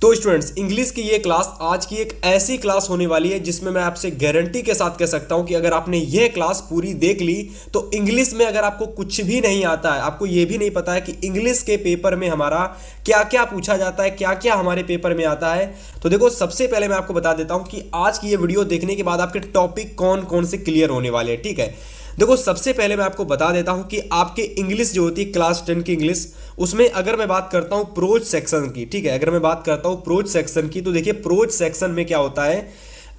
तो students, English की ये क्लास आज की एक ऐसी क्लास होने वाली है जिसमें मैं आपसे गारंटी के साथ कह सकता हूं कि अगर आपने ये क्लास पूरी देख ली तो इंग्लिश में अगर आपको कुछ भी नहीं आता है, आपको ये भी नहीं पता है कि इंग्लिश के पेपर में हमारा क्या क्या पूछा जाता है, क्या क्या हमारे पेपर में आता है, तो देखो सबसे पहले मैं आपको बता देता हूं कि आज की ये वीडियो देखने के बाद आपके टॉपिक कौन कौन से क्लियर होने वाले हैं। ठीक है, देखो सबसे पहले मैं आपको बता देता हूं कि आपके इंग्लिश जो होती है क्लास 10 की इंग्लिश, उसमें अगर मैं बात करता हूं प्रोज सेक्शन की, ठीक है, अगर मैं बात करता हूं प्रोज सेक्शन की, तो देखिए प्रोज सेक्शन में क्या होता है,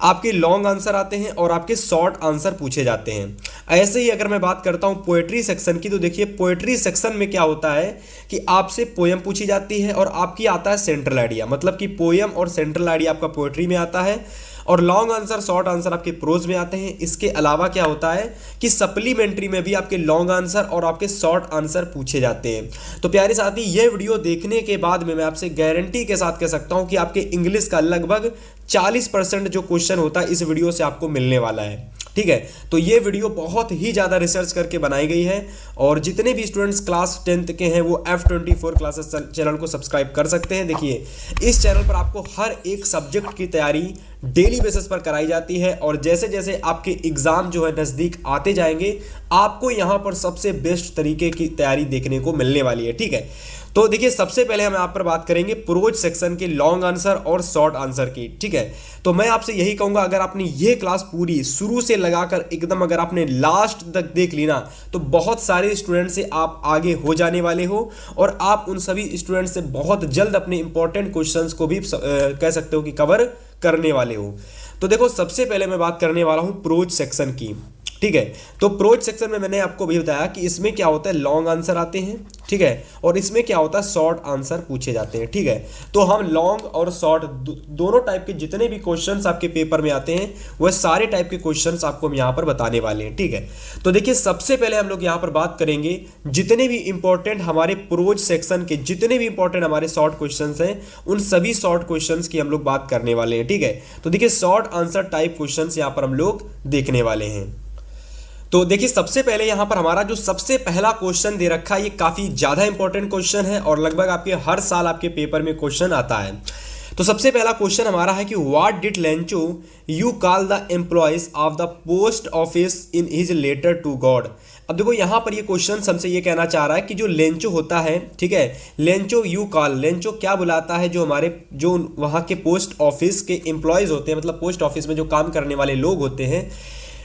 आपके लॉन्ग आंसर आते हैं और आपके शॉर्ट आंसर पूछे जाते हैं। ऐसे ही अगर मैं बात करता हूं पोएट्री सेक्शन की, तो देखिए पोएट्री सेक्शन में क्या होता है कि आपसे पोयम पूछी जाती है और आपकी आता है सेंट्रल आइडिया, मतलब कि पोयम और सेंट्रल आइडिया आपका पोएट्री में आता है और लॉन्ग आंसर शॉर्ट आंसर आपके प्रोज में आते हैं। इसके अलावा क्या होता है कि सप्लीमेंट्री में भी आपके लॉन्ग आंसर और आपके शॉर्ट आंसर पूछे जाते हैं। तो प्यारे साथी, ये वीडियो देखने के बाद में मैं आपसे गारंटी के साथ कह सकता हूं कि आपके इंग्लिश का लगभग 40% जो क्वेश्चन होता है इस वीडियो से आपको मिलने वाला है। ठीक है, तो ये वीडियो बहुत ही ज़्यादा रिसर्च करके बनाई गई है और जितने भी स्टूडेंट्स क्लास 10th के हैं वो F24 क्लासेस चैनल को सब्सक्राइब कर सकते हैं। देखिए इस चैनल पर आपको हर एक सब्जेक्ट की तैयारी डेली बेसिस पर कराई जाती है और जैसे जैसे आपके एग्जाम जो है नज़दीक आते जाएंगे आपको यहाँ पर सबसे बेस्ट तरीके की तैयारी देखने को मिलने वाली है। ठीक है, तो देखिए सबसे पहले हम यहाँ पर बात करेंगे प्रोज सेक्शन के लॉन्ग आंसर और शॉर्ट आंसर की। ठीक है, तो मैं आपसे यही कहूंगा अगर आपने ये क्लास पूरी शुरू से लगाकर एकदम अगर आपने लास्ट तक देख ली ना तो बहुत सारे स्टूडेंट से आप आगे हो जाने वाले हो और आप उन सभी स्टूडेंट से बहुत जल्द अपने इंपॉर्टेंट क्वेश्चंस को भी कह सकते हो कि कवर करने वाले हो। तो देखो सबसे पहले मैं बात करने वाला हूं प्रोज सेक्शन की। ठीक है, तो प्रोज सेक्शन में मैंने आपको भी बताया कि इसमें क्या होता है लॉन्ग आंसर आते हैं, ठीक है, और इसमें क्या होता है शॉर्ट आंसर पूछे जाते हैं। ठीक है, तो हम लॉन्ग और शॉर्ट दोनों टाइप के जितने भी क्वेश्चंस आपके पेपर में आते हैं वह सारे टाइप के क्वेश्चंस आपको हम यहाँ पर बताने वाले हैं। ठीक है, तो देखिए सबसे पहले हम लोग यहाँ पर बात करेंगे जितने भी इंपॉर्टेंट हमारे प्रोज सेक्शन के जितने भी इंपॉर्टेंट हमारे शॉर्ट क्वेश्चन हैं उन सभी शॉर्ट क्वेश्चन की हम लोग बात करने वाले हैं। ठीक है, तो देखिए शॉर्ट आंसर टाइप क्वेश्चन यहाँ पर हम लोग देखने वाले हैं। तो देखिए सबसे पहले यहां पर हमारा जो सबसे पहला क्वेश्चन दे रखा है ये काफी ज्यादा इंपॉर्टेंट क्वेश्चन है और लगभग आपके हर साल आपके पेपर में क्वेश्चन आता है। तो सबसे पहला क्वेश्चन हमारा है कि what did Lencho you call the employees of the post office in his letter to God. अब देखो यहाँ पर ये क्वेश्चन हमसे ये कहना चाह रहा है कि जो लेंचो होता है, ठीक है, लेंचो यू कॉल, लेंचो क्या बुलाता है जो हमारे जो वहाँ के पोस्ट ऑफिस के एम्प्लॉयज होते हैं, मतलब पोस्ट ऑफिस में जो काम करने वाले लोग होते हैं,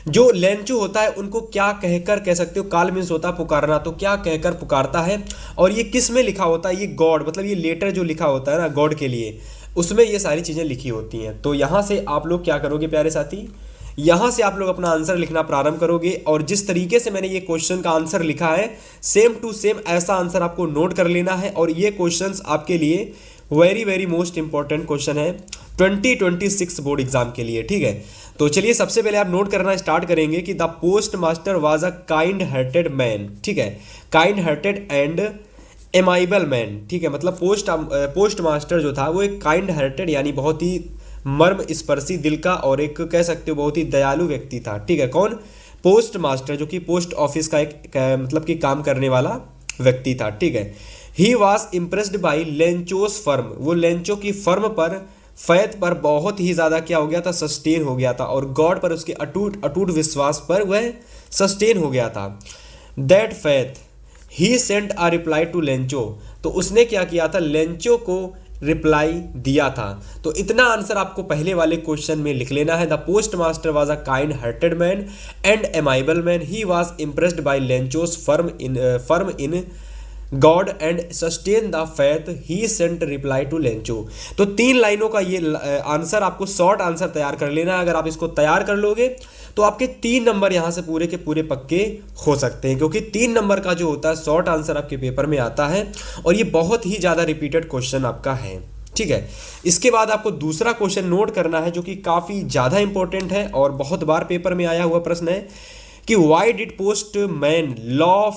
जो लेंचो होता है उनको क्या कहकर कह सकते हो, काल मीन्स होता है पुकारना, तो क्या कहकर पुकारता है और ये किस में लिखा होता है, ये गॉड, मतलब ये लेटर जो लिखा होता है ना गॉड के लिए, उसमें ये सारी चीज़ें लिखी होती हैं। तो यहाँ से आप लोग क्या करोगे प्यारे साथी, यहाँ से आप लोग अपना आंसर लिखना प्रारंभ करोगे और जिस तरीके से मैंने ये क्वेश्चन का आंसर लिखा है सेम टू सेम ऐसा आंसर आपको नोट कर लेना है और ये क्वेश्चंस आपके लिए very very most important question है 2026 बोर्ड एग्जाम के लिए। ठीक है, तो चलिए सबसे पहले आप नोट करना स्टार्ट करेंगे कि the post master was a kind hearted man. ठीक है, kind hearted and amiable man. ठीक है, मतलब पोस्ट मास्टर जो था वो एक काइंड हार्टेड यानी बहुत ही मर्म स्पर्शी दिल का और एक कह सकते हो बहुत ही दयालु व्यक्ति था। ठीक है, कौन, पोस्ट मास्टर, जो कि पोस्ट ऑफिस का एक मतलब कि काम करने वाला व्यक्ति था। ठीक है, he was impressed by Lencho's firm, वो लेंचो की फर्म पर फैथ पर बहुत ही ज़्यादा क्या हो गया था, सस्टेन हो गया था और गॉड पर उसके अटूट विश्वास पर वह सस्टेन हो गया था। That faith he sent a reply to Lencho, तो उसने क्या किया था, लेंचो को रिप्लाई दिया था। तो इतना आंसर आपको पहले वाले क्वेश्चन में लिख लेना है। The post master was a kind hearted man and amiable man, he was impressed by Lencho's firm in God and sustain the faith he sent reply to Lencho. तो 3 लाइनों का ये आंसर आपको शॉर्ट आंसर तैयार कर लेना है। अगर आप इसको तैयार कर लोगे तो आपके 3 नंबर यहाँ से पूरे के पूरे पक्के हो सकते हैं, क्योंकि 3 नंबर का जो होता है शॉर्ट आंसर आपके पेपर में आता है और ये बहुत ही ज़्यादा रिपीटेड क्वेश्चन आपका है। ठीक है, इसके बाद आपको दूसरा क्वेश्चन नोट करना है जो कि काफ़ी ज़्यादा इंपॉर्टेंट है और बहुत बार पेपर में आया हुआ प्रश्न है कि why did post man law,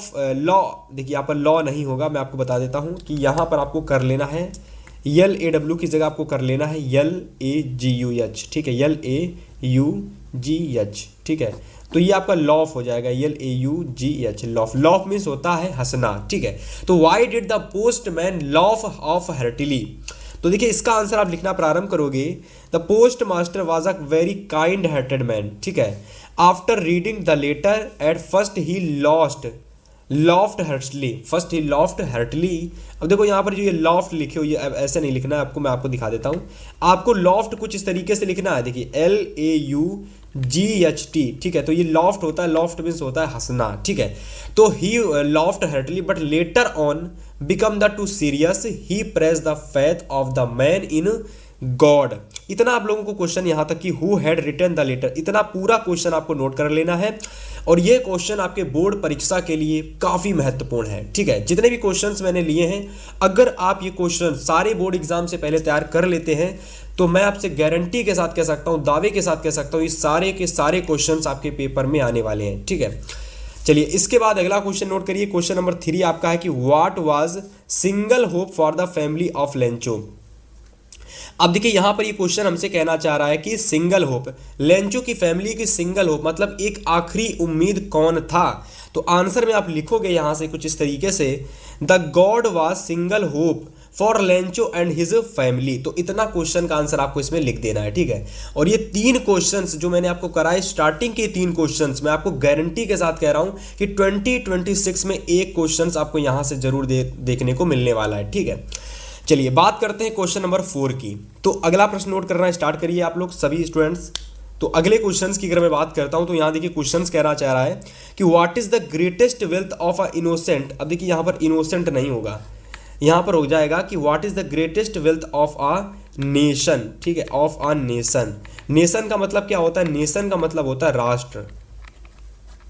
देखिए यहाँ पर लॉ नहीं होगा, मैं आपको बता देता हूँ कि यहाँ पर आपको कर लेना है LAW की जगह आपको कर लेना है LAGUH। ठीक है, LAUGH। ठीक है, तो ये आपका लॉफ हो जाएगा LAUGH, लॉफ। लॉफ मीन्स होता है हंसना। ठीक है, तो why did the post man laugh off heartily, तो देखिए इसका आंसर आप लिखना प्रारंभ करोगे, the post master was a very kind hearted man, ठीक है। After reading the letter at first he laughed heartily, first he laughed heartily. अब देखो यहाँ पर जो ये लॉफ्ट लिखे हो, ये ऐसे नहीं लिखना है आपको, मैं आपको दिखा देता हूँ। आपको लॉफ्ट कुछ इस तरीके से लिखना है, देखिए LAUGHT, ठीक है। तो ये लॉफ्ट होता है, लॉफ्ट मीन्स होता है हंसना, ठीक है। तो he laughed heartily but later on become the too serious, he press the faith of the man in God. इतना आप लोगों को क्वेश्चन यहाँ तक कि who had written the letter, इतना पूरा क्वेश्चन आपको नोट कर लेना है। और ये क्वेश्चन आपके बोर्ड परीक्षा के लिए काफ़ी महत्वपूर्ण है, ठीक है। जितने भी क्वेश्चंस मैंने लिए हैं, अगर आप ये क्वेश्चन सारे बोर्ड एग्जाम से पहले तैयार कर लेते हैं तो मैं आपसे गारंटी के साथ कह सकता हूँ, दावे के साथ कह सकता हूँ, ये सारे के सारे क्वेश्चंस आपके पेपर में आने वाले हैं, ठीक है। चलिए इसके बाद अगला क्वेश्चन नोट करिए। क्वेश्चन नंबर 3 आपका है कि what was single hope for the family of Lencho. अब देखिए यहां पर ये क्वेश्चन हमसे कहना चाह रहा है कि सिंगल होप, लेंचो की फैमिली की सिंगल होप मतलब एक आखिरी उम्मीद कौन था। तो आंसर में आप लिखोगे यहां से कुछ इस तरीके से, the God was single hope for Lencho and his family. तो इतना क्वेश्चन का आंसर आपको इसमें लिख देना है, ठीक है। और ये 3 क्वेश्चंस जो मैंने आपको कराए, स्टार्टिंग के 3 क्वेश्चंस मैं आपको गारंटी के साथ कह रहा हूं कि 2026 में एक क्वेश्चंस आपको यहां से जरूर देखने को मिलने वाला है, ठीक है। चलिए बात करते हैं क्वेश्चन नंबर 4 की। तो अगला प्रश्न नोट करना स्टार्ट करिए आप लोग सभी स्टूडेंट्स। तो अगले क्वेश्चंस की अगर मैं बात करता हूं तो यहां देखिए क्वेश्चंस कहना चाह रहा है कि what is the greatest wealth of a innocent. अब देखिए यहां पर इनोसेंट नहीं होगा, यहां पर हो जाएगा कि what is the greatest wealth of a nation, ठीक है, ऑफ अ नेशन। नेशन का मतलब क्या होता है, नेशन का मतलब होता है राष्ट्र,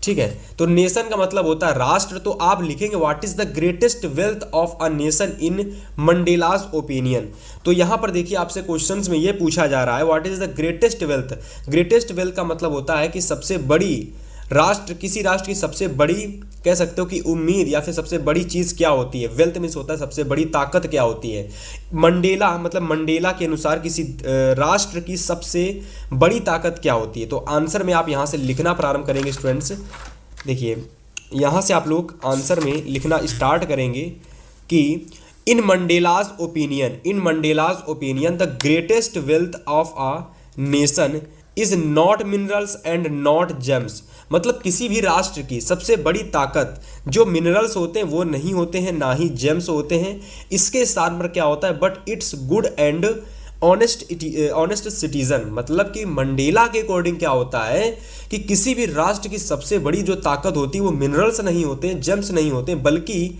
ठीक है। तो नेशन का मतलब होता है राष्ट्र। तो आप लिखेंगे what is the greatest wealth of a nation in Mandela's opinion. तो यहां पर देखिए आपसे क्वेश्चंस में ये पूछा जा रहा है what is the greatest wealth. Greatest wealth का मतलब होता है कि सबसे बड़ी राष्ट्र, किसी राष्ट्र की सबसे बड़ी कह सकते हो कि उम्मीद या फिर सबसे बड़ी चीज क्या होती है। वेल्थ मीन्स होता है सबसे बड़ी ताकत क्या होती है। मंडेला मतलब मंडेला के अनुसार किसी राष्ट्र की सबसे बड़ी ताकत क्या होती है। तो आंसर में आप यहां से लिखना प्रारंभ करेंगे स्टूडेंट्स। देखिए यहां से आप लोग आंसर में लिखना स्टार्ट करेंगे कि in Mandela's opinion the greatest wealth of a nation is not minerals and not gems. मतलब किसी भी राष्ट्र की सबसे बड़ी ताकत जो मिनरल्स होते हैं वो नहीं होते हैं, ना ही जेम्स होते हैं। इसके साथ में क्या होता है, but it's good and honest citizen. मतलब कि मंडेला के अकॉर्डिंग क्या होता है कि किसी भी राष्ट्र की सबसे बड़ी जो ताकत होती है वो मिनरल्स नहीं होते, जेम्स नहीं होते, बल्कि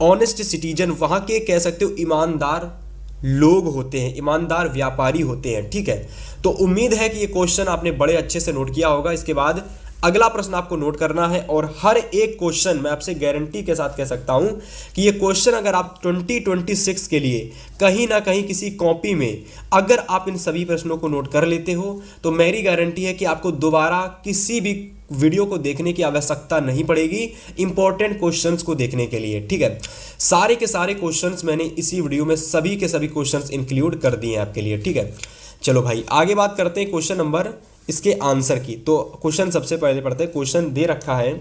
ऑनेस्ट सिटीजन, वहां के कह सकते हो ईमानदार लोग होते हैं, ईमानदार व्यापारी होते हैं, ठीक है। तो उम्मीद है कि ये क्वेश्चन आपने बड़े अच्छे से नोट किया होगा। इसके बाद अगला प्रश्न आपको नोट करना है और हर एक क्वेश्चन मैं आपसे गारंटी के साथ कह सकता हूं कि ये क्वेश्चन अगर आप 2026 के लिए कहीं ना कहीं किसी कॉपी में अगर आप इन सभी प्रश्नों को नोट कर लेते हो तो मेरी गारंटी है कि आपको दोबारा किसी भी वीडियो को देखने की आवश्यकता नहीं पड़ेगी इंपॉर्टेंट क्वेश्चंस को देखने के लिए, ठीक है। सारे के सारे क्वेश्चंस मैंने इसी वीडियो में सभी के सभी क्वेश्चंस इंक्लूड कर दिए हैं आपके लिए, ठीक है। चलो भाई आगे बात करते हैं क्वेश्चन नंबर इसके आंसर की। तो क्वेश्चन सबसे पहले पढ़ते हैं। क्वेश्चन दे रखा है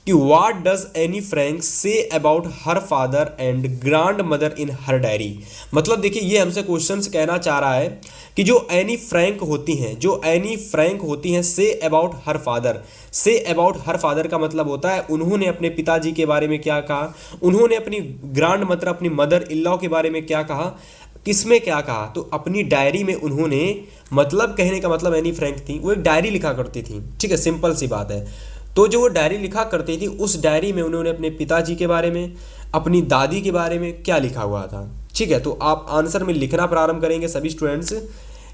कि what does Anne Frank say about her father and grand mother in her diary. मतलब देखिए ये हमसे क्वेश्चंस कहना चाह रहा है कि जो एनी फ्रैंक होती हैं say about her father. Say about her father का मतलब होता है उन्होंने अपने पिताजी के बारे में क्या कहा, उन्होंने अपनी ग्रैंड मदर अपनी मदर इन लॉ के बारे में क्या कहा, किसमें क्या कहा। तो अपनी डायरी में उन्होंने, मतलब कहने का मतलब एनी फ्रैंक थी वो एक डायरी लिखा करती थी, ठीक है, सिंपल सी बात है। तो जो वो डायरी लिखा करती थी उस डायरी में उन्होंने अपने पिताजी के बारे में, अपनी दादी के बारे में क्या लिखा हुआ था, ठीक है। तो आप आंसर में लिखना प्रारंभ करेंगे सभी स्टूडेंट्स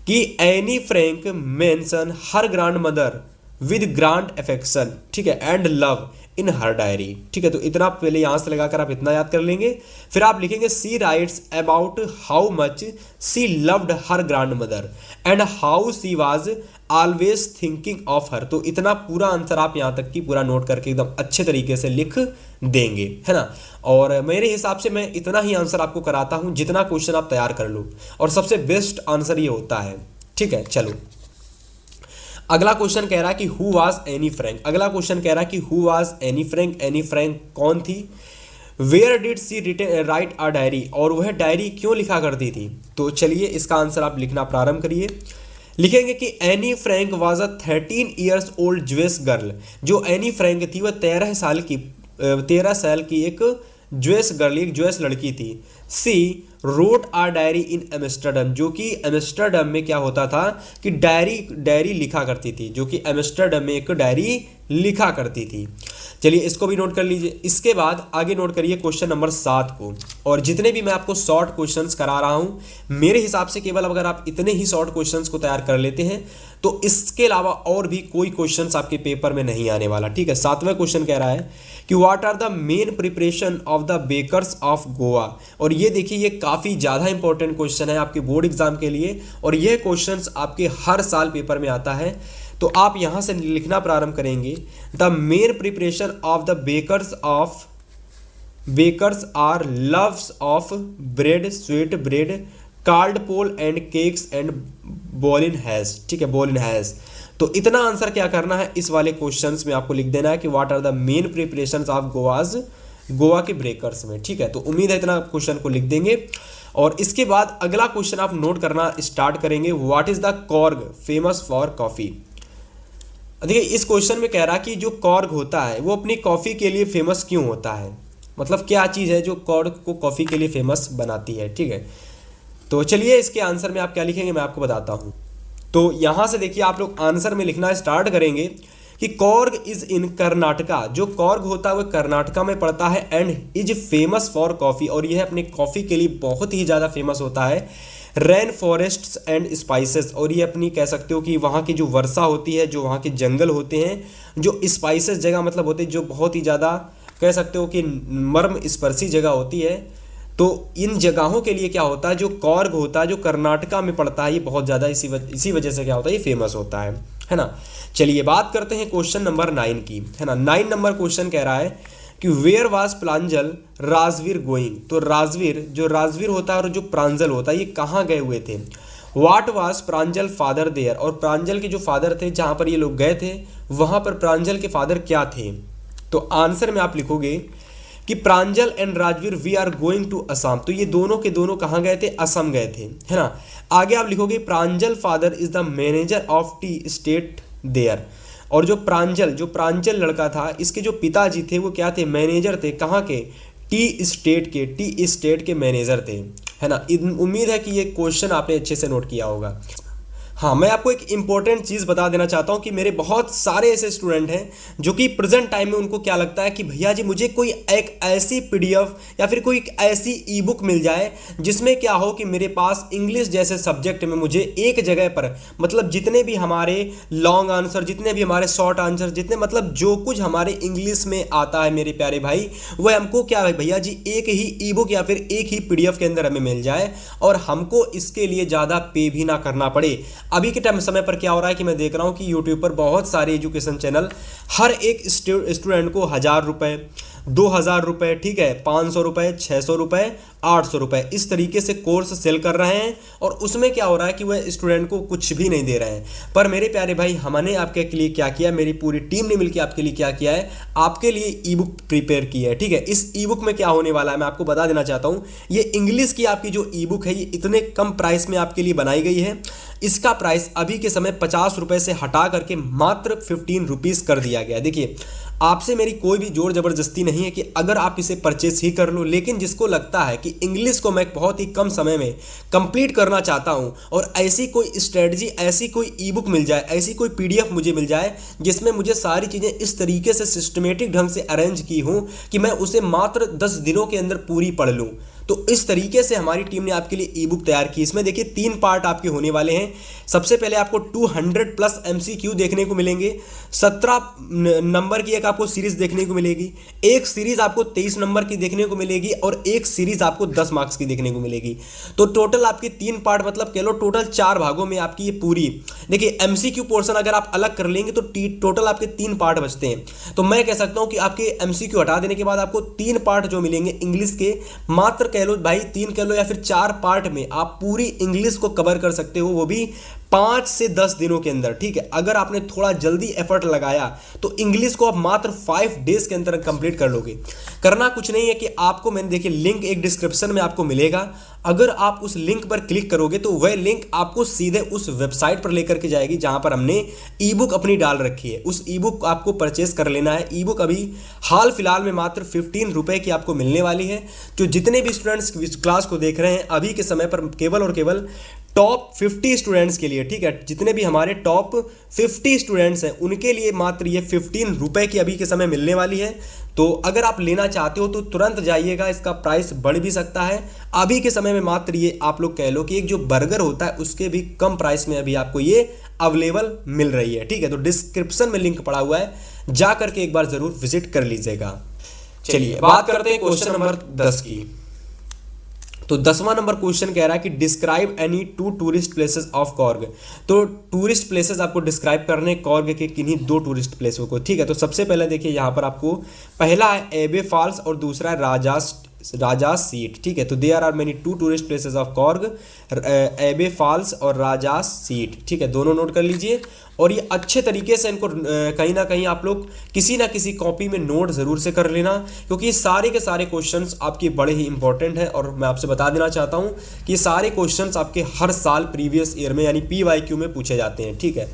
कि any Frank mention her grand mother with grand affection, ठीक है, and love in her diary, ठीक है। तो इतना पहले यहां से लगाकर आप इतना याद कर लेंगे। फिर आप लिखेंगे she writes about how much she loved her grand mother and how she was always thinking of her. तो इतना पूरा आंसर आप यहां तक की पूरा नोट करके एकदम अच्छे तरीके से लिख देंगे, है ना। और मेरे हिसाब से मैं इतना ही आंसर आपको कराता हूं जितना क्वेश्चन आप तैयार कर लो, और सबसे बेस्ट आंसर ये होता है, ठीक है। चलो अगला क्वेश्चन कह रहा है कि हु वाज एनी फ्रैंक। अगला क्वेश्चन कह रहा है कि who was Anne Frank. Anne Frank कौन थी। Where did she write a diary, और वह डायरी क्यों लिखा करती थी। तो चलिए इसका आंसर आप लिखना प्रारंभ करिए। लिखेंगे कि Anne Frank was a 13 years old Jewish girl. जो एनी फ्रैंक थी वह 13 साल की एक ज्यूइश गर्ल, एक ज्यूइश लड़की थी। सी रोट आ डायरी इन एम्स्टर्डम, जो कि एम्स्टर्डम में क्या होता था कि डायरी लिखा करती थी, जो कि एम्स्टर्डम में एक डायरी लिखा करती थी। चलिए इसको भी नोट कर लीजिए। इसके बाद आगे नोट करिए क्वेश्चन नंबर 7 को। और जितने भी मैं आपको शॉर्ट क्वेश्चंस करा रहा हूं, मेरे हिसाब से केवल अगर आप इतने ही शॉर्ट क्वेश्चंस को तैयार कर लेते हैं तो इसके अलावा और भी कोई क्वेश्चंस आपके पेपर में नहीं आने वाला। ठीक है, 7वां क्वेश्चन कह रहा है कि what are the main preparation of the bakers of Goa. और ये देखिए, ये काफ़ी ज़्यादा इंपॉर्टेंट क्वेश्चन है आपके बोर्ड एग्जाम के लिए, और ये क्वेश्चंस आपके हर साल पेपर में आता है। तो आप यहाँ से लिखना प्रारंभ करेंगे, the main preparation of the bakers are loaves of bread, sweet bread, card pole and cakes and ball in has. ठीक है, बॉल इन हैज। तो इतना आंसर क्या करना है इस वाले क्वेश्चंस में आपको लिख देना है कि what are the main preparations of Goa के ब्रेकर्स में। ठीक है, तो उम्मीद है इतना क्वेश्चन को लिख देंगे। और इसके बाद अगला क्वेश्चन आप नोट करना स्टार्ट करेंगे, what is the Korg famous for coffee. देखिए इस क्वेश्चन में कह रहा कि जो कॉर्ग होता है वो अपनी कॉफ़ी के लिए फेमस क्यों होता है, मतलब क्या चीज़ है जो कॉर्ग को कॉफ़ी के लिए फेमस बनाती है। ठीक है, तो चलिए इसके आंसर में आप क्या लिखेंगे मैं आपको बताता हूँ। तो यहाँ से देखिए आप लोग आंसर में लिखना स्टार्ट करेंगे कि कॉर्ग इज इन कर्नाटका। जो कॉर्ग होता है वो कर्नाटका में पड़ता है and is famous for coffee, और यह अपने कॉफ़ी के लिए बहुत ही ज़्यादा फेमस होता है। रेन फॉरेस्ट्स एंड स्पाइसेस, और ये अपनी कह सकते हो कि वहाँ की जो वर्षा होती है, जो वहाँ के जंगल होते हैं, जो स्पाइसेस जगह मतलब होते हैं जो बहुत ही ज़्यादा कह सकते हो कि मर्म स्पर्शी जगह होती है। तो इन जगहों के लिए क्या होता है, जो कॉर्ग होता है जो कर्नाटका में पड़ता है, ये बहुत ज़्यादा इसी वजह से क्या होता है, ये फेमस होता है ना। चलिए बात करते हैं क्वेश्चन नंबर 9 की, है ना। 9 नंबर क्वेश्चन कह रहा है कि where was Pranjol Rajvir going. तो जो राजवीर होता है और जो प्रांजल होता है ये कहाँ गए हुए थे। What was Pranjal father there, और प्रांजल के जो फादर थे जहाँ पर ये लोग गए थे वहाँ पर प्रांजल के फादर क्या थे। तो आंसर में आप लिखोगे कि Pranjal and Rajveer we are going to Assam. तो ये दोनों के दोनों कहाँ गए थे, असम गए थे, है ना। आगे आप लिखोगे Pranjal father is the manager of tea estate there, और जो प्रांजल लड़का था इसके जो पिताजी थे वो क्या थे, मैनेजर थे, कहाँ के, टी स्टेट के मैनेजर थे, है ना। उम्मीद है कि ये क्वेश्चन आपने अच्छे से नोट किया होगा। हाँ, मैं आपको एक इंपॉर्टेंट चीज़ बता देना चाहता हूँ कि मेरे बहुत सारे ऐसे स्टूडेंट हैं जो कि प्रेजेंट टाइम में उनको क्या लगता है कि भैया जी मुझे कोई एक ऐसी पीडीएफ या फिर कोई ऐसी ई बुक मिल जाए जिसमें क्या हो कि मेरे पास इंग्लिश जैसे सब्जेक्ट में मुझे एक जगह पर मतलब जितने भी हमारे लॉन्ग आंसर, जितने भी हमारे शॉर्ट आंसर, जितने मतलब जो कुछ हमारे इंग्लिश में आता है मेरे प्यारे भाई, वह हमको क्या है भैया जी एक ही ई बुक या फिर एक ही पीडीएफ के अंदर हमें मिल जाए और हमको इसके लिए ज़्यादा पे भी ना करना पड़े। अभी के टाइम समय पर क्या हो रहा है कि मैं देख रहा हूं कि यूट्यूब पर बहुत सारे एजुकेशन चैनल हर एक स्टूडेंट को 1000 रुपये, 2000 रुपये, ठीक है, 500 रुपये, 600 रुपये, 800 रुपये, इस तरीके से कोर्स सेल कर रहे हैं। और उसमें क्या हो रहा है कि वह स्टूडेंट को कुछ भी नहीं दे रहे हैं। पर मेरे प्यारे भाई, हमने आपके लिए क्या किया, मेरी पूरी टीम ने मिलकर आपके लिए क्या किया है, आपके लिए ई बुक प्रिपेयर की है। ठीक है, इस ई बुक में क्या होने वाला है मैं आपको बता देना चाहता हूँ। ये इंग्लिश की आपकी जो ई बुक है ये इतने कम प्राइस में आपके लिए बनाई गई है। इसका प्राइस अभी के समय 50 रुपये से हटा करके मात्र 15 रुपीज़ कर दिया गया। देखिए, आपसे मेरी कोई भी जोर जबरदस्ती नहीं है कि अगर आप इसे परचेस ही कर लो, लेकिन जिसको लगता है कि इंग्लिश को मैं बहुत ही कम समय में कंप्लीट करना चाहता हूं और ऐसी कोई स्ट्रेटजी, ऐसी कोई ई बुक मिल जाए, ऐसी कोई पीडीएफ मुझे मिल जाए जिसमें मुझे सारी चीज़ें इस तरीके से सिस्टमेटिक ढंग से अरेंज की हूं कि मैं उसे मात्र 10 दिनों के अंदर पूरी पढ़ लूँ, तो इस तरीके से हमारी टीम ने आपके लिए ई बुक तैयार की। इसमें देखिए 3 पार्ट आपके होने वाले हैं। सबसे पहले आपको 200 प्लस एमसीक्यू देखने को मिलेंगे, 17 नंबर की एक आपको सीरीज देखने को मिलेगी, एक सीरीज आपको 23 नंबर की देखने को मिलेगी और एक सीरीज आपको 10 मार्क्स की देखने को मिलेगी। तो टोटल आपके 3 पार्ट मतलब कह लो टोटल 4 भागों में आपकी ये पूरी, देखिए एमसीक्यू पोर्शन अगर आप अलग कर लेंगे तो टोटल आपके 3 पार्ट बचते हैं। तो मैं कह सकता हूं कि आपके एमसीक्यू हटा देने के बाद आपको 3 पार्ट जो मिलेंगे इंग्लिश के मात्र कह लो भाई, 3 कह लो या फिर 4 पार्ट में आप पूरी इंग्लिश को कवर कर सकते हो, वो भी 5 से 10 दिनों के अंदर, ठीक है। अगर आपने थोड़ा जल्दी एफर्ट लगाया तो इंग्लिश को आप मात्र 5 डेज के अंदर कंप्लीट कर लोगे। करना कुछ नहीं है कि आपको, मैंने देखिए लिंक एक डिस्क्रिप्शन में आपको मिलेगा, अगर आप उस लिंक पर क्लिक करोगे तो वह लिंक आपको सीधे उस वेबसाइट पर लेकर के जाएगी जहां पर हमने ई बुक अपनी डाल रखी है। उस ई बुक आपको परचेस कर लेना है। ई बुक अभी हाल फिलहाल में मात्र 15 रुपए की आपको मिलने वाली है। जो जितने भी स्टूडेंट्स इस क्लास को देख रहे हैं अभी के समय पर, केवल और केवल टॉप 50 स्टूडेंट्स के लिए, ठीक है, जितने भी हमारे टॉप 50 स्टूडेंट्स हैं उनके लिए मात्र ये 15 रुपए की अभी के समय मिलने वाली है। तो अगर आप लेना चाहते हो तो तुरंत जाइएगा, इसका प्राइस बढ़ भी सकता है। अभी के समय में मात्र ये आप लोग कह लो कि एक जो बर्गर होता है उसके भी कम प्राइस में अभी आपको ये अवेलेबल मिल रही है, ठीक है। तो डिस्क्रिप्शन में लिंक पड़ा हुआ है, जा करके एक बार जरूर विजिट कर लीजिएगा। चलिए बात करते हैं क्वेश्चन नंबर 10 की। तो 10वां नंबर क्वेश्चन कह रहा है कि describe any 2 tourist places of Korg. तो टूरिस्ट प्लेसेस आपको डिस्क्राइब करने कॉर्ग के किन्हीं 2 टूरिस्ट प्लेसों को, ठीक है। तो सबसे पहले देखिए यहाँ पर आपको पहला है एबे फॉल्स और दूसरा है राजा सीट, ठीक है। तो there are many 2 tourist places of Coorg, Abbey Falls और राजा सीट, ठीक है, दोनों नोट कर लीजिए। और ये अच्छे तरीके से इनको कहीं ना कहीं आप लोग किसी ना किसी कॉपी में नोट जरूर से कर लेना, क्योंकि सारे के सारे क्वेश्चंस आपके बड़े ही इंपॉर्टेंट हैं। और मैं आपसे बता देना चाहता हूं कि ये सारे क्वेश्चंस आपके हर साल प्रीवियस ईयर में यानी PYQ में पूछे जाते हैं, ठीक है।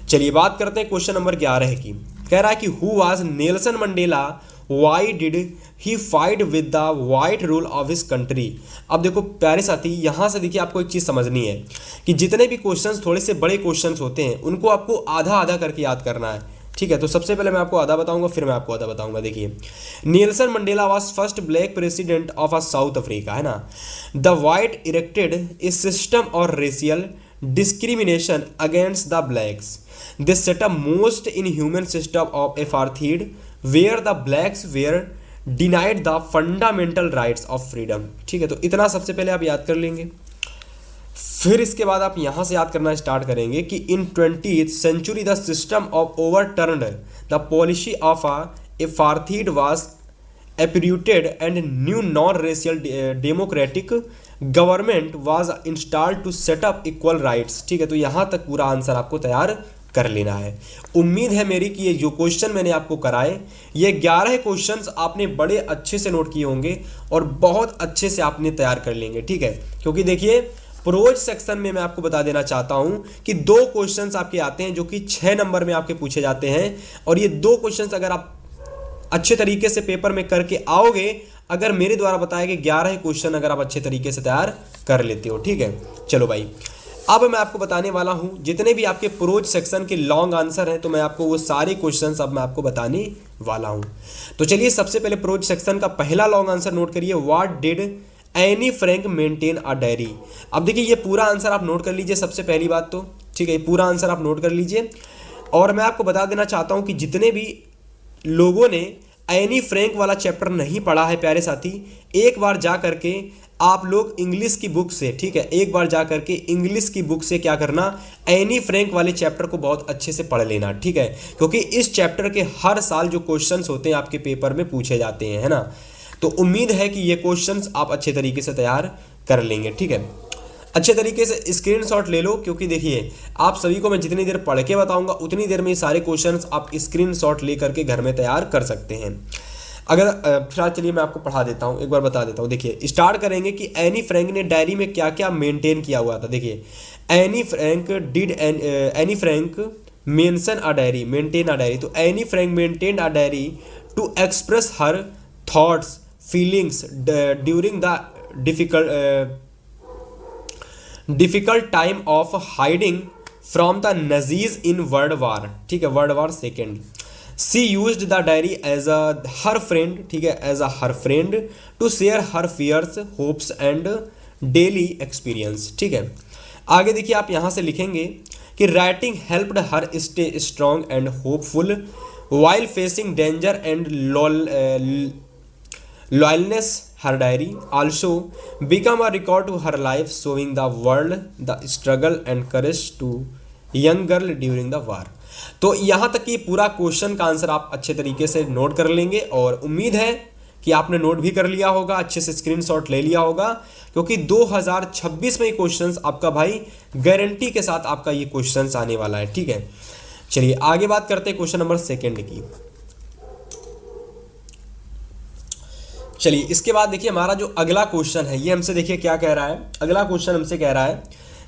चलिए बात करते हैं क्वेश्चन नंबर 11 की। कह रहा है कि who was Nelson Mandela, why did he fight with the white rule of his country. अब देखो प्यारे साथी, यहाँ से देखिए आपको एक चीज़ समझनी है कि जितने भी क्वेश्चंस थोड़े से बड़े क्वेश्चंस होते हैं उनको आपको आधा आधा करके याद करना है, ठीक है। तो सबसे पहले मैं आपको आधा बताऊंगा, फिर मैं आपको आधा बताऊंगा। देखिए, Nelson Mandela was first black president of a south Africa, है ना। The white erected A system और racial discrimination against the blacks. They set up most inhuman system of apartheid where the blacks were denied the fundamental rights of freedom, ठीक है। तो इतना सबसे पहले आप याद कर लेंगे। फिर इसके बाद आप यहाँ से याद करना स्टार्ट करेंगे कि इन 20th century the system of overturned the policy of apartheid was uprooted and new non-racial democratic government was installed to set up equal rights, ठीक है। तो यहाँ तक पूरा आंसर आपको तैयार कर लेना है। उम्मीद है मेरी कि ये जो क्वेश्चन मैंने आपको कराए, ये 11 क्वेश्चंस आपने बड़े अच्छे से नोट किए होंगे और बहुत अच्छे से आपने तैयार कर लेंगे, ठीक है। क्योंकि देखिए प्रोज सेक्शन में मैं आपको बता देना चाहता हूं कि 2 क्वेश्चंस आपके आते हैं जो कि 6 नंबर में आपके पूछे जाते हैं। और ये 2 क्वेश्चंस अगर आप अच्छे तरीके से पेपर में करके आओगे, अगर मेरे द्वारा बताए गए 11 क्वेश्चन अगर आप अच्छे तरीके से तैयार कर लेते हो, ठीक है। चलो भाई, अब मैं आपको बताने वाला हूं जितने भी आपके प्रोज सेक्शन के लॉन्ग आंसर हैं, तो मैं आपको वो सारे क्वेश्चंस अब मैं आपको बताने वाला हूं। तो चलिए सबसे पहले प्रोज सेक्शन का पहला लॉन्ग आंसर नोट करिए। What did any Frank maintain a diary. अब देखिए ये पूरा आंसर आप नोट कर लीजिए सबसे पहली बात तो, ठीक है, ये पूरा आंसर आप नोट कर लीजिए। और मैं आपको बता देना चाहता हूं कि जितने भी लोगों ने एनी फ्रैंक वाला चैप्टर नहीं पढ़ा है प्यारे साथी, एक बार जा करके आप लोग इंग्लिश की बुक से, ठीक है, एक बार जा करके इंग्लिश की बुक से क्या करना, एनी फ्रैंक वाले चैप्टर को बहुत अच्छे से पढ़ लेना, ठीक है। क्योंकि इस चैप्टर के हर साल जो क्वेश्चंस होते हैं आपके पेपर में पूछे जाते हैं, है ना। तो उम्मीद है कि ये क्वेश्चंस आप अच्छे तरीके से तैयार कर लेंगे, ठीक है। अच्छे तरीके से स्क्रीनशॉट ले लो, क्योंकि देखिए आप सभी को मैं जितनी देर पढ़ के बताऊंगा उतनी देर में ये सारे क्वेश्चंस आप स्क्रीनशॉट ले करके घर में तैयार कर सकते हैं। अगर फिलहाल चलिए मैं आपको पढ़ा देता हूँ, एक बार बता देता हूँ। देखिए स्टार्ट करेंगे कि एनी फ्रैंक ने डायरी में क्या क्या मेंटेन किया हुआ था। देखिए Anne Frank mention a diary, maintain a diary. तो Anne Frank maintain a diary to express her thoughts feelings during the difficult time of hiding from the Nazis in world war, ठीक है, world war second. She used the diary as a her friend, ठीक है, as a her friend to share her fears hopes and daily experience, ठीक है। आगे देखिए आप यहाँ से लिखेंगे कि writing helped her stay strong and hopeful while facing danger and loneliness. Her diary also become a record to her life, showing the world the struggle and courage to young girl during the war। तो यहाँ तक कि पूरा question का answer आप अच्छे तरीके से नोट कर लेंगे और उम्मीद है कि आपने नोट भी कर लिया होगा, अच्छे से स्क्रीनशॉट ले लिया होगा, क्योंकि 2026 में ये क्वेश्चंस आपका भाई गारंटी के साथ आपका ये क्वेश्चंस आने वाला है। ठीक है, चलिए आगे बात करते हैं क्वेश्चन नंबर सेकंड की। चलिए इसके बाद देखिए हमारा जो अगला क्वेश्चन है, ये हमसे देखिए क्या कह रहा है। अगला क्वेश्चन हमसे कह रहा है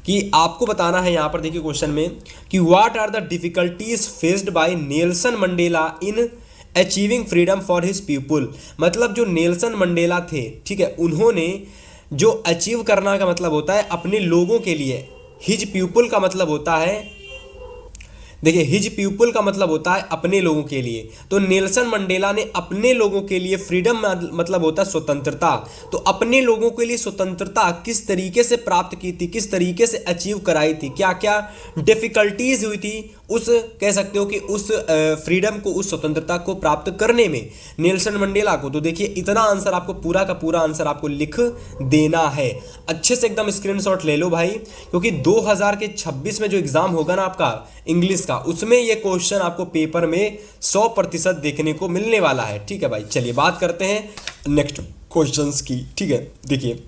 कि आपको बताना है यहाँ पर देखिए क्वेश्चन में कि what are the difficulties faced by Nelson Mandela in achieving freedom for his people. मतलब जो नेल्सन मंडेला थे, ठीक है, उन्होंने जो अचीव करना का मतलब होता है अपने लोगों के लिए, हिज पीपुल का मतलब होता है, देखिए हिज पीपुल का मतलब होता है अपने लोगों के लिए। तो नेल्सन मंडेला ने अपने लोगों के लिए, फ्रीडम मतलब होता है स्वतंत्रता, तो अपने लोगों के लिए स्वतंत्रता किस तरीके से प्राप्त की थी, किस तरीके से अचीव कराई थी, क्या क्या डिफिकल्टीज हुई थी उस, कह सकते हो कि उस फ्रीडम को, उस स्वतंत्रता को प्राप्त करने में नेल्सन मंडेला को। तो देखिए इतना आंसर आपको, पूरा का पूरा आंसर आपको लिख देना है। अच्छे से एकदम स्क्रीनशॉट ले लो भाई, क्योंकि 2026 में जो एग्जाम होगा ना आपका इंग्लिश का, उसमें ये क्वेश्चन आपको पेपर में 100% देखने को मिलने वाला है। ठीक है भाई, चलिए बात करते हैं नेक्स्ट क्वेश्चंस की। ठीक है, देखिए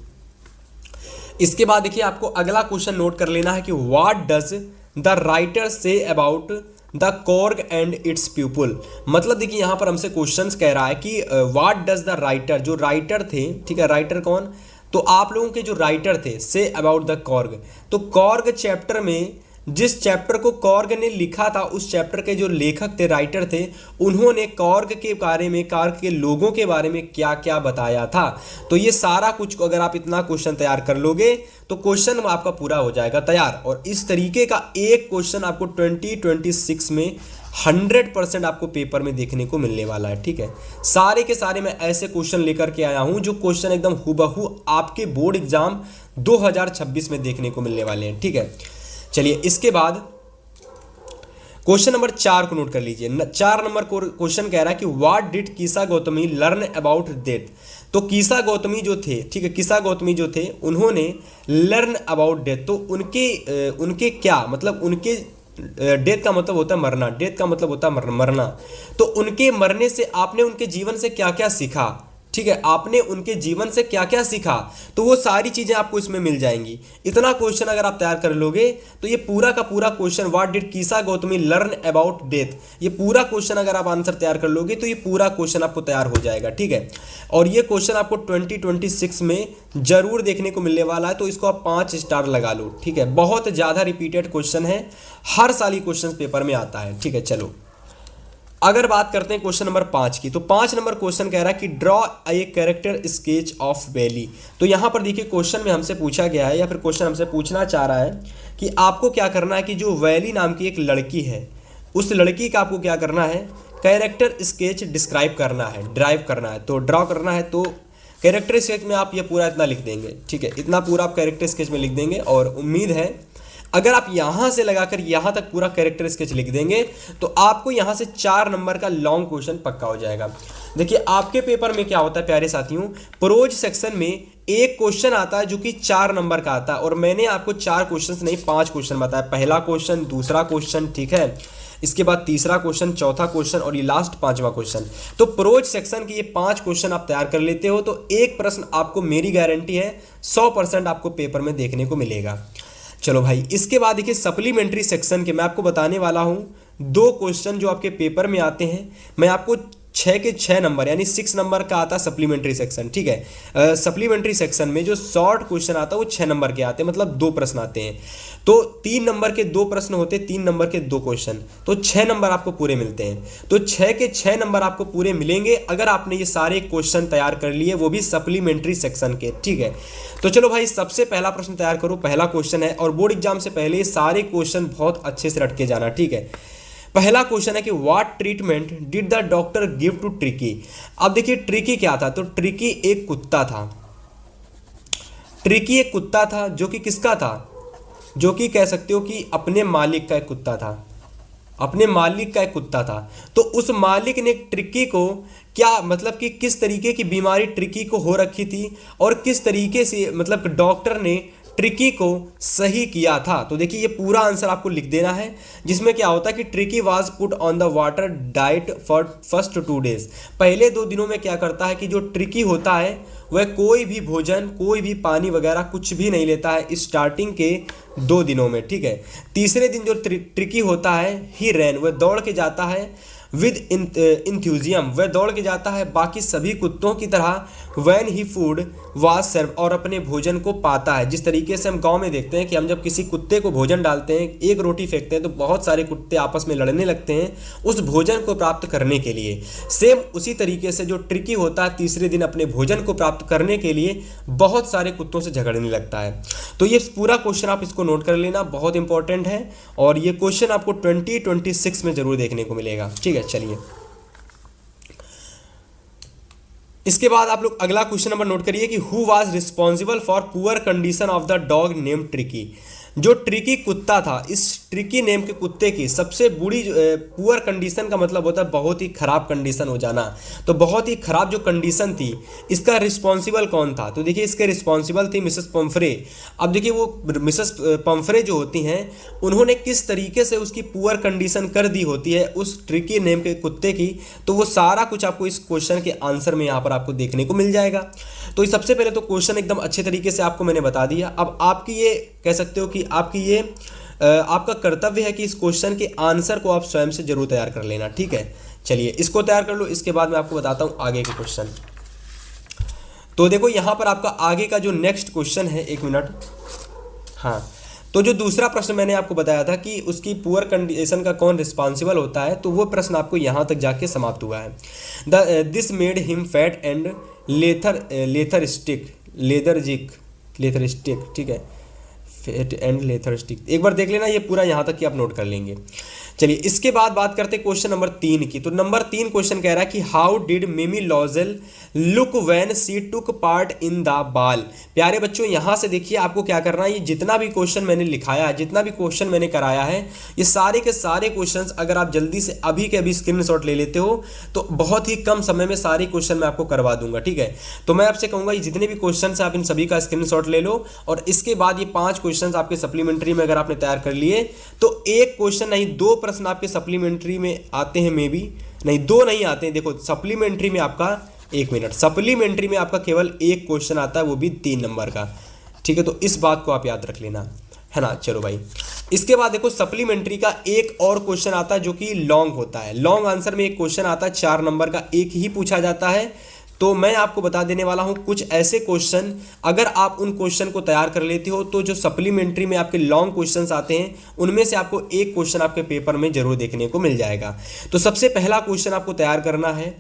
इसके बाद देखिए आपको अगला क्वेश्चन नोट कर लेना है कि what does the writer say about the Korg and it's people. मतलब देखिए यहाँ पर हमसे क्वेश्चंस कह रहा है कि व्हाट डज द राइटर, जो राइटर थे, ठीक है, राइटर कौन, तो आप लोगों के जो राइटर थे, से अबाउट द कॉर्ग। तो कॉर्ग चैप्टर में, जिस चैप्टर को कॉर्ग ने लिखा था, उस चैप्टर के जो लेखक थे, राइटर थे, उन्होंने कॉर्ग के बारे में, कॉर्ग के लोगों के बारे में क्या क्या बताया था। तो ये सारा कुछ अगर आप इतना क्वेश्चन तैयार कर लोगे तो क्वेश्चन आपका पूरा हो जाएगा तैयार। और इस तरीके का एक क्वेश्चन आपको 2026 में 100% आपको पेपर में देखने को मिलने वाला है। ठीक है, सारे के सारे मैं ऐसे क्वेश्चन लेकर के आया हूं जो क्वेश्चन एकदम हुबहू आपके बोर्ड एग्जाम 2026 में देखने को मिलने वाले हैं। ठीक है, चलिए इसके बाद क्वेश्चन नंबर 4 को नोट कर लीजिए। 4 नंबर क्वेश्चन कह रहा है कि what did कीसा Gautami learn about death. तो कीसा गौतमी जो थे, ठीक है, कीसा गौतमी जो थे, उन्होंने लर्न अबाउट डेथ, तो उनके क्या मतलब, उनके डेथ का मतलब होता है मरना, डेथ का मतलब होता है मरना। तो उनके मरने से आपने उनके जीवन से क्या क्या सीखा, ठीक है, आपने उनके जीवन से क्या क्या सीखा, तो वो सारी चीजें आपको इसमें मिल जाएंगी। इतना क्वेश्चन अगर आप तैयार कर लोगे तो ये पूरा का पूरा question, what did कीसा Gautami learn about death, ये पूरा क्वेश्चन अगर आप आंसर तैयार कर लोगे तो ये पूरा क्वेश्चन आपको तैयार हो जाएगा। ठीक है, और ये क्वेश्चन आपको 2026 में जरूर देखने को मिलने वाला है, तो इसको आप 5 स्टार लगा लो। ठीक है, बहुत ज्यादा रिपीटेड क्वेश्चन है, हर साल ये क्वेश्चन पेपर में आता है। ठीक है, चलो अगर बात करते हैं क्वेश्चन नंबर 5 की, तो 5 नंबर क्वेश्चन कह रहा है कि draw a character sketch of valley. तो यहां पर देखिए क्वेश्चन में हमसे पूछा गया है, या फिर क्वेश्चन हमसे पूछना चाह रहा है कि आपको क्या करना है कि जो वैली नाम की एक लड़की है, उस लड़की का आपको क्या करना है, कैरेक्टर स्केच डिस्क्राइब करना है, ड्राइव करना है, तो ड्रॉ करना है। तो कैरेक्टर स्केच में आप ये पूरा इतना लिख देंगे। ठीक है, इतना पूरा आप कैरेक्टर स्केच में लिख देंगे, और उम्मीद है अगर आप यहां से लगाकर यहां तक पूरा कैरेक्टर स्केच लिख देंगे तो आपको यहां से 4 नंबर का लॉन्ग क्वेश्चन पक्का हो जाएगा। देखिए आपके पेपर में क्या होता है प्यारे साथियों, प्रोज सेक्शन में एक क्वेश्चन आता है जो कि 4 नंबर का आता है, और मैंने आपको 4 क्वेश्चन नहीं 5 क्वेश्चन बताया। पहला क्वेश्चन, दूसरा क्वेश्चन, ठीक है, इसके बाद तीसरा क्वेश्चन, चौथा क्वेश्चन, और ये लास्ट 5वां क्वेश्चन। तो प्रोज सेक्शन के ये 5 क्वेश्चन आप तैयार कर लेते हो तो एक प्रश्न आपको, मेरी गारंटी है 100% आपको पेपर में देखने को मिलेगा। चलो भाई, इसके बाद देखिए सप्लीमेंट्री सेक्शन के मैं आपको बताने वाला हूं 2 क्वेश्चन जो आपके पेपर में आते हैं। मैं आपको 6 के 6 नंबर यानी 6 नंबर का आता है सप्लीमेंट्री सेक्शन। ठीक है, सप्लीमेंट्री सेक्शन में जो शॉर्ट क्वेश्चन आता है वो 6 नंबर के आते हैं, मतलब 2 प्रश्न आते हैं। तो 3 नंबर के 2 प्रश्न होते हैं, 3 नंबर के 2 क्वेश्चन, तो 6 नंबर आपको पूरे मिलते हैं। तो 6 के 6 नंबर आपको पूरे मिलेंगे अगर आपने ये सारे क्वेश्चन तैयार कर लिए, वो भी सप्लीमेंट्री सेक्शन के। ठीक है, तो चलो भाई सबसे पहला प्रश्न तैयार करो। पहला क्वेश्चन है, और बोर्ड एग्जाम से पहले सारे क्वेश्चन बहुत अच्छे से रट के जाना। ठीक है, पहला क्वेश्चन है कि what treatment did the doctor give to Tricki. अब देखिए ट्रिकी क्या था, तो ट्रिकी एक कुत्ता था। ट्रिकी एक कुत्ता था जो कि किसका था, जो कि कह सकते हो कि अपने मालिक का एक कुत्ता था, अपने मालिक का एक कुत्ता था। तो उस मालिक ने ट्रिकी को क्या, मतलब कि किस तरीके की बीमारी ट्रिकी को हो रखी थी, और किस तरीके से मतलब डॉक्टर ने ट्रिकी को सही किया था। तो देखिए ये पूरा आंसर आपको लिख देना है, जिसमें क्या होता है कि tricky was put on the water diet for first 2 days। पहले 2 दिनों में क्या करता है कि जो ट्रिकी होता है वह कोई भी भोजन, कोई भी पानी वगैरह कुछ भी नहीं लेता है स्टार्टिंग के 2 दिनों में, ठीक है। तीसरे दिन जो ट्रिकी होता है ही रैन, वह दौड़ के जाता है विद इंथ्यूजियम, वह दौड़ के जाता है बाकी सभी कुत्तों की तरह वैन ही फूड वाज सर्व, और अपने भोजन को पाता है। जिस तरीके से हम गांव में देखते हैं कि हम जब किसी कुत्ते को भोजन डालते हैं, एक रोटी फेंकते हैं तो बहुत सारे कुत्ते आपस में लड़ने लगते हैं उस भोजन को प्राप्त करने के लिए। सेम उसी तरीके से जो ट्रिकी होता है तीसरे दिन अपने भोजन को प्राप्त करने के लिए बहुत सारे कुत्तों से झगड़ने लगता है। तो ये पूरा क्वेश्चन आप इसको नोट कर लेना, बहुत इंपॉर्टेंट है, और ये क्वेश्चन आपको 2026 में जरूर देखने को मिलेगा, ठीक है। चलिए इसके बाद आप लोग अगला क्वेश्चन नंबर नोट करिए कि who was responsible for poor condition of the dog name tricky. जो ट्रिकी कुत्ता था, इस ट्रिकी नेम के कुत्ते की सबसे बुरी पुअर कंडीशन का मतलब होता है बहुत ही खराब कंडीशन हो जाना। तो बहुत ही खराब जो कंडीशन थी, इसका रिस्पॉन्सिबल कौन था? तो देखिए इसके रिस्पॉन्सिबल थी मिसेस पम्फ्रे। अब देखिए वो मिसेस पम्फ्रे जो होती हैं, उन्होंने किस तरीके से उसकी पुअर कंडीशन कर दी होती है उस ट्रिकी नेम के कुत्ते की, तो वो सारा कुछ आपको इस क्वेश्चन के आंसर में यहाँ पर आपको देखने को मिल जाएगा। तो सबसे पहले तो क्वेश्चन एकदम अच्छे तरीके से आपको मैंने बता दिया। अब आपकी ये कह सकते हो कि आपकी ये आपका कर्तव्य है कि इस क्वेश्चन के आंसर को आप स्वयं से जरूर तैयार कर लेना, ठीक है। चलिए इसको तैयार कर लो, इसके बाद मैं आपको बताता हूं आगे के क्वेश्चन। तो देखो यहां पर आपका आगे का जो नेक्स्ट क्वेश्चन है, 1 मिनट, हाँ। तो जो दूसरा प्रश्न मैंने आपको बताया था कि उसकी पुअर कंडीशन का कौन रिस्पॉन्सिबल होता है, तो वो प्रश्न आपको यहां तक जाके समाप्त हुआ है। This made him fat and lethargic, ठीक है, फैट एंड लेथरस्टिक। एक बार देख लेना, ये पूरा यहाँ तक कि आप नोट कर लेंगे। चलिए इसके बाद बात करते हैं क्वेश्चन नंबर 3 की। तो नंबर 3 क्वेश्चन कह रहा है कि how did Mme Loisel look when she took part in the ball. प्यारे बच्चों यहाँ से देखिए आपको क्या करना है, ये जितना भी क्वेश्चन मैंने लिखाया है, जितना भी क्वेश्चन मैंने कराया है, ये सारे के सारे क्वेश्चंस अगर आप जल्दी से अभी के अभी स्क्रीनशॉट ले लेते हो तो बहुत ही कम समय में सारे क्वेश्चन मैं आपको करवा दूंगा, ठीक है। तो मैं आपसे कहूँगा ये जितने भी क्वेश्चन है आप इन सभी का स्क्रीनशॉट ले लो, और इसके बाद ये 5 क्वेश्चन आपके सप्लीमेंट्री में अगर आपने तैयार कर लिए तो एक क्वेश्चन नहीं 2 प्रश्न आपके सप्लीमेंट्री में आते हैं, मे बी नहीं 2 नहीं आते हैं। देखो सप्लीमेंट्री में आपका 1 मिनट, सप्लीमेंट्री में आपका केवल एक क्वेश्चन आता है, वो भी 3 नंबर का, ठीक है। तो इस बात को आप याद रख लेना, है ना। चलो भाई, इसके बाद देखो सप्लीमेंट्री का एक और क्वेश्चन आता है जो कि लॉन्ग होता है। लॉन्ग आंसर में एक क्वेश्चन आता है 4 नंबर का, एक ही पूछा जाता है। तो मैं आपको बता देने वाला हूं कुछ ऐसे क्वेश्चन, अगर आप उन क्वेश्चन को तैयार कर लेते हो तो जो सप्लीमेंट्री में आपके लॉन्ग क्वेश्चंस आते हैं उनमें से आपको एक क्वेश्चन आपके पेपर में जरूर देखने को मिल जाएगा। तो सबसे पहला क्वेश्चन आपको तैयार करना है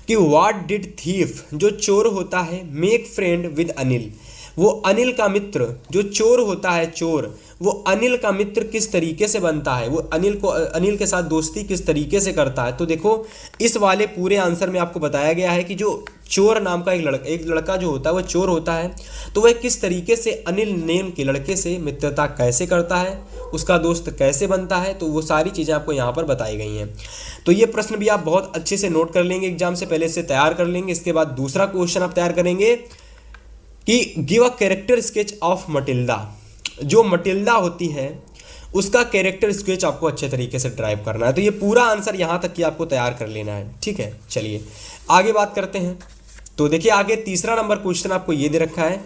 कि व्हाट डिड थीफ, जो चोर होता है, मेक फ्रेंड विद अनिल। वो अनिल का मित्र, जो चोर होता है चोर, वो अनिल का मित्र किस तरीके से बनता है, वो अनिल के साथ दोस्ती किस तरीके से करता है। तो देखो इस वाले पूरे आंसर में आपको बताया गया है कि जो चोर नाम का एक लड़का जो होता है वो चोर होता है, तो वह किस तरीके से अनिल नेम के लड़के से मित्रता कैसे करता है, उसका दोस्त कैसे बनता है। तो वो सारी चीज़ें आपको यहाँ पर बताई गई हैं। तो ये प्रश्न भी आप बहुत अच्छे से नोट कर लेंगे, एग्जाम से पहले से तैयार कर लेंगे। इसके बाद दूसरा क्वेश्चन आप तैयार करेंगे कि give a character sketch of Matilda. जो मटिल्डा होती है उसका कैरेक्टर स्केच आपको अच्छे तरीके से ड्राइव करना है। तो ये पूरा आंसर यहाँ तक कि आपको तैयार कर लेना है, ठीक है। चलिए आगे बात करते हैं। तो देखिए आगे तीसरा नंबर क्वेश्चन आपको ये दे रखा है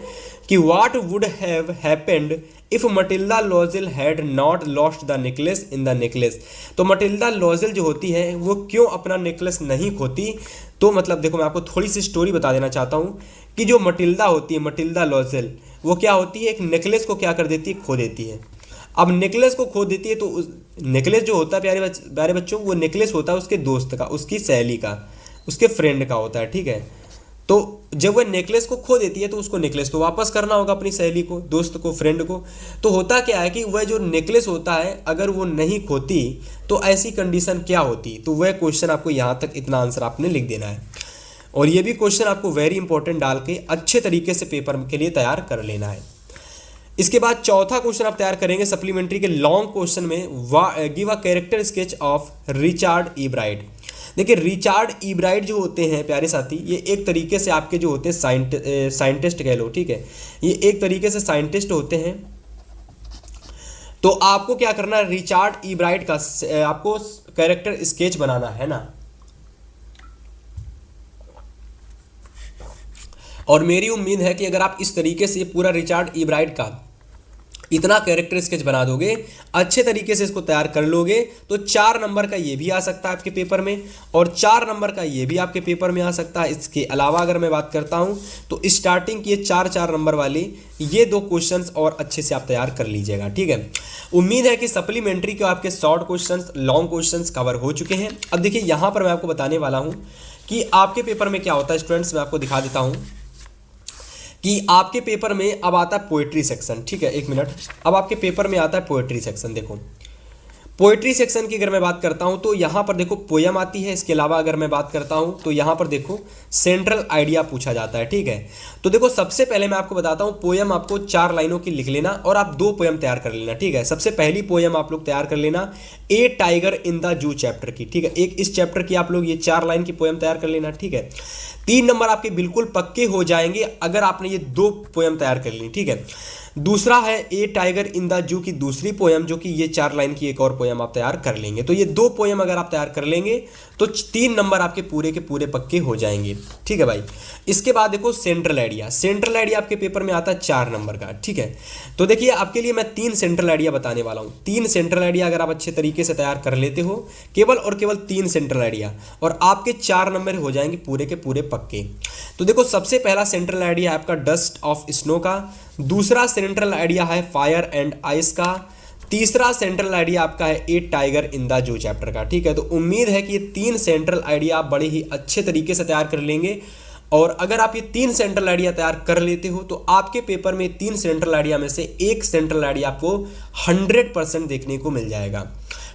कि what would have happened if Matilda Loisel had not lost the necklace in the necklace. तो मटिल्डा लॉजेल जो होती है वो क्यों अपना नेकलेस नहीं खोती। तो मतलब देखो मैं आपको थोड़ी सी स्टोरी बता देना चाहता हूँ कि जो मटिल्डा होती है, मटिल्डा लॉजेल, वो क्या होती है, एक नेकलेस को क्या कर देती है, खो देती है। अब नेकलेस को खो देती है तो नेकलेस जो होता है प्यारे बच्चों, वो नेकलेस होता है उसके दोस्त का, उसकी सहेली का, उसके फ्रेंड का होता है, ठीक है। तो जब वह नेकलेस को खो देती है तो उसको नेकलेस तो वापस करना होगा अपनी सहेली को, दोस्त को, फ्रेंड को। तो होता क्या है कि वह जो नेकलेस होता है अगर वो नहीं खोती तो ऐसी कंडीशन क्या होती। तो वह क्वेश्चन आपको यहाँ तक इतना आंसर आपने लिख देना है, और ये भी क्वेश्चन आपको वेरी इंपॉर्टेंट डाल के अच्छे तरीके से पेपर के लिए तैयार कर लेना है। इसके बाद चौथा क्वेश्चन आप तैयार करेंगे सप्लीमेंट्री के लॉन्ग क्वेश्चन में, give a character sketch of Richard E bright. देखिए रिचार्ड ईब्राइट जो होते हैं प्यारे साथी, ये एक तरीके से आपके जो होते हैं साइंटिस्ट कह लो, ठीक है, ये एक तरीके से साइंटिस्ट होते हैं। तो आपको क्या करना है, रिचार्ड ईब्राइट का आपको कैरेक्टर स्केच बनाना है ना। और मेरी उम्मीद है कि अगर आप इस तरीके से पूरा रिचार्ड ईब्राइट का इतना कैरेक्टर स्केच बना दोगे, अच्छे तरीके से इसको तैयार कर लोगे, तो 4 नंबर का ये भी आ सकता है आपके पेपर में, और 4 नंबर का ये भी आपके पेपर में आ सकता है। इसके अलावा अगर मैं बात करता हूं तो स्टार्टिंग के 4 नंबर वाले ये 2 क्वेश्चंस और अच्छे से आप तैयार कर लीजिएगा, ठीक है। उम्मीद है कि सप्लीमेंट्री के आपके short questions, long questions cover हो चुके हैं। अब देखिए यहां पर मैं आपको बताने वाला हूं कि आपके पेपर में क्या होता है स्टूडेंट्स, मैं आपको दिखा देता हूं कि आपके पेपर में अब आता है पोएट्री सेक्शन, ठीक है, एक मिनट। अब आपके पेपर में आता है पोएट्री सेक्शन। देखो पोएट्री सेक्शन की अगर मैं बात करता हूं तो यहां पर देखो पोयम आती है। इसके अलावा अगर मैं बात करता हूं तो यहां पर देखो सेंट्रल आइडिया पूछा जाता है, ठीक है। तो देखो सबसे पहले मैं आपको बताता हूं, पोयम आपको 4 लाइनों की लिख लेना और आप 2 पोयम तैयार कर लेना, ठीक है। सबसे पहली पोयम आप लोग तैयार कर लेना a tiger in the zoo chapter की, ठीक है। एक इस चैप्टर की आप लोग ये 4 लाइन की पोयम तैयार कर लेना, ठीक है। 3 नंबर आपके बिल्कुल पक्के हो जाएंगे अगर आपने ये 2 पोयम तैयार कर ली, ठीक है। दूसरा है ए टाइगर इन द जू की दूसरी पोयम, जो कि ये 4 लाइन की एक और पोयम आप तैयार कर लेंगे। तो ये 2 पोयम अगर आप तैयार कर लेंगे तो 3 नंबर आपके पूरे के पूरे पक्के हो जाएंगे, ठीक है भाई। इसके बाद देखो सेंट्रल आइडिया। सेंट्रल आइडिया आपके पेपर में आता है 4 नंबर का, ठीक है। तो देखिए आपके लिए मैं 3 सेंट्रल आइडिया बताने वाला हूँ। 3 सेंट्रल आइडिया अगर आप अच्छे तरीके से तैयार कर लेते हो, केवल और केवल 3 सेंट्रल आइडिया, और आपके 4 नंबर हो जाएंगे पूरे के पूरे पक्के। तो देखो सबसे पहला सेंट्रल आइडिया आपका डस्ट ऑफ स्नो का, दूसरा सेंट्रल आइडिया है फायर एंड आइस का, तीसरा सेंट्रल आइडिया आपका है a tiger in the zoo chapter का, ठीक है। तो उम्मीद है कि ये 3 सेंट्रल आइडिया आप बड़े ही अच्छे तरीके से तैयार कर लेंगे। और अगर आप ये 3 सेंट्रल आइडिया तैयार कर लेते हो तो आपके पेपर में 3 सेंट्रल आइडिया में से एक सेंट्रल आइडिया आपको 100% देखने को मिल जाएगा,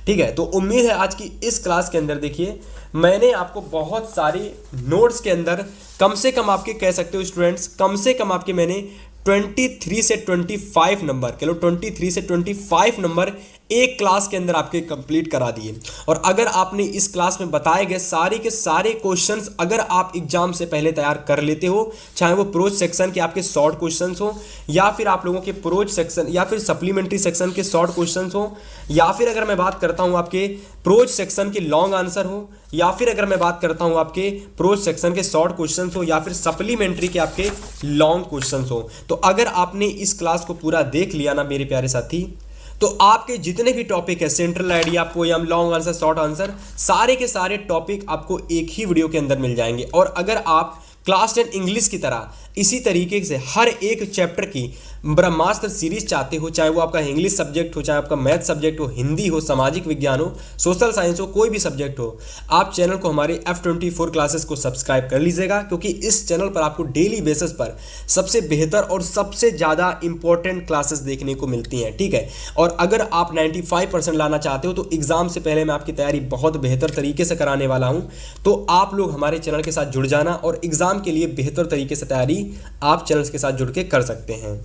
ठीक है। तो उम्मीद है आज की इस क्लास के अंदर देखिए मैंने आपको बहुत सारे नोट्स के अंदर कम से कम आपके कह सकते हो स्टूडेंट्स, कम से कम आपके मैंने 23 से 25 नंबर, चलो 23 से 25 नंबर एक क्लास के अंदर आपके कंप्लीट करा दिए। और अगर आपने इस क्लास में बताए गए सारे के सारे क्वेश्चंस अगर आप एग्जाम से पहले तैयार कर लेते हो, चाहे वो प्रोज सेक्शन के आपके शॉर्ट क्वेश्चंस हो, या फिर आप लोगों के प्रोज सेक्शन या फिर सप्लीमेंट्री सेक्शन के शॉर्ट क्वेश्चंस हो, या फिर अगर मैं बात करता हूं आपके प्रोज सेक्शन के लॉन्ग आंसर हो, या फिर अगर मैं बात करता हूं आपके प्रोज सेक्शन के शॉर्ट क्वेश्चंस हो, या फिर सप्लीमेंट्री के आपके लॉन्ग क्वेश्चंस हो, तो अगर आपने इस क्लास को पूरा देख लिया ना मेरे प्यारे साथी, तो आपके जितने भी टॉपिक है central idea, poem, long answer, short answer, सारे के सारे टॉपिक आपको एक ही वीडियो के अंदर मिल जाएंगे। और अगर आप क्लास 10 इंग्लिश की तरह इसी तरीके से हर एक चैप्टर की ब्रह्मास्त्र सीरीज चाहते हो, चाहे वो आपका इंग्लिश सब्जेक्ट हो, चाहे आपका मैथ सब्जेक्ट हो, हिंदी हो, सामाजिक विज्ञान हो, सोशल साइंस हो, कोई भी सब्जेक्ट हो, आप चैनल को हमारे F24 क्लासेस को सब्सक्राइब कर लीजिएगा, क्योंकि इस चैनल पर आपको डेली बेसिस पर सबसे बेहतर और सबसे ज़्यादा इंपॉर्टेंट क्लासेस देखने को मिलती हैं, ठीक है। और अगर आप 95% लाना चाहते हो तो एग्जाम से पहले मैं आपकी तैयारी बहुत बेहतर तरीके से कराने वाला हूँ। तो आप लोग हमारे चैनल के साथ जुड़ जाना और एग्जाम के लिए बेहतर तरीके से तैयारी आप चैनल के साथ जुड़ के कर सकते हैं।